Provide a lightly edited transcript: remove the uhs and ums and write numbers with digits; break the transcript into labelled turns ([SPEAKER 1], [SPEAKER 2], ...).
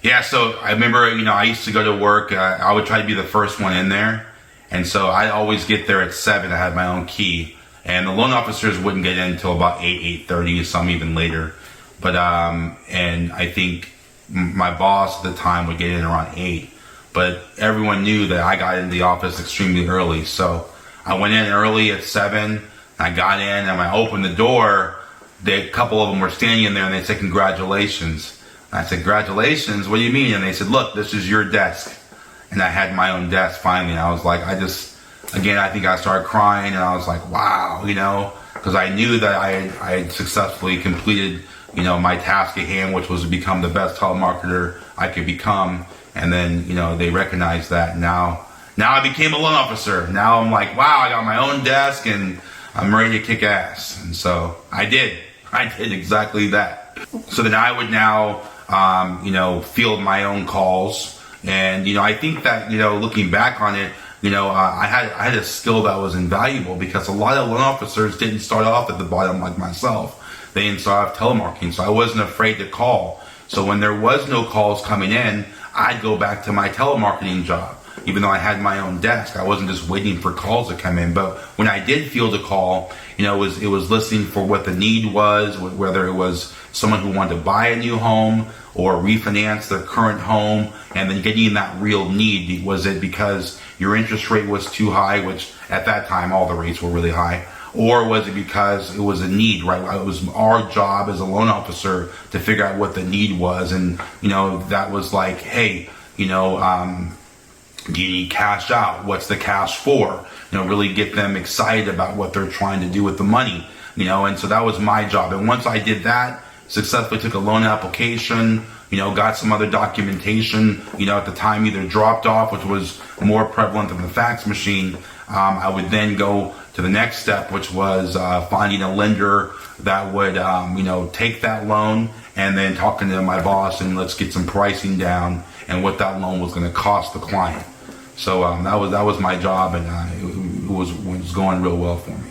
[SPEAKER 1] Yeah, so I remember, I used to go to work. I would try to be the first one in there. And so I always get there at 7. I had my own key. And the loan officers wouldn't get in until about 8, 8:30, some even later. But, and I think my boss at the time would get in around 8. But everyone knew that I got into the office extremely early. So I went in early at 7. I got in, and when I opened the door, a couple of them were standing in there, and they said, "Congratulations." I said, "Congratulations? What do you mean?" And they said, "Look, this is your desk." And I had my own desk finally. And I was like, I think I started crying, and I was like, wow, because I knew that I had successfully completed, my task at hand, which was to become the best telemarketer I could become. And then, they recognized that. Now I became a loan officer. Now I'm like, wow, I got my own desk and I'm ready to kick ass. And so I did exactly that. So then I would now, field my own calls. And, I think that, looking back on it, I had a skill that was invaluable because a lot of loan officers didn't start off at the bottom like myself. They didn't start off telemarketing, so I wasn't afraid to call. So when there was no calls coming in, I'd go back to my telemarketing job. Even though I had my own desk, I wasn't just waiting for calls to come in. But when I did field a call, it was listening for what the need was, whether it was someone who wanted to buy a new home or refinance their current home, and then getting that real need. Was it because your interest rate was too high, which at that time all the rates were really high, or was it because it was a need, right? It was our job as a loan officer to figure out what the need was, and that was like, hey, do you need cash out? What's the cash for? Really get them excited about what they're trying to do with the money, and so that was my job. And once I did that, successfully took a loan application, got some other documentation, at the time either dropped off, which was more prevalent than the fax machine. I would then go to the next step, which was finding a lender that would, take that loan, and then talking to my boss and let's get some pricing down and what that loan was going to cost the client. So that was my job, and it was going real well for me.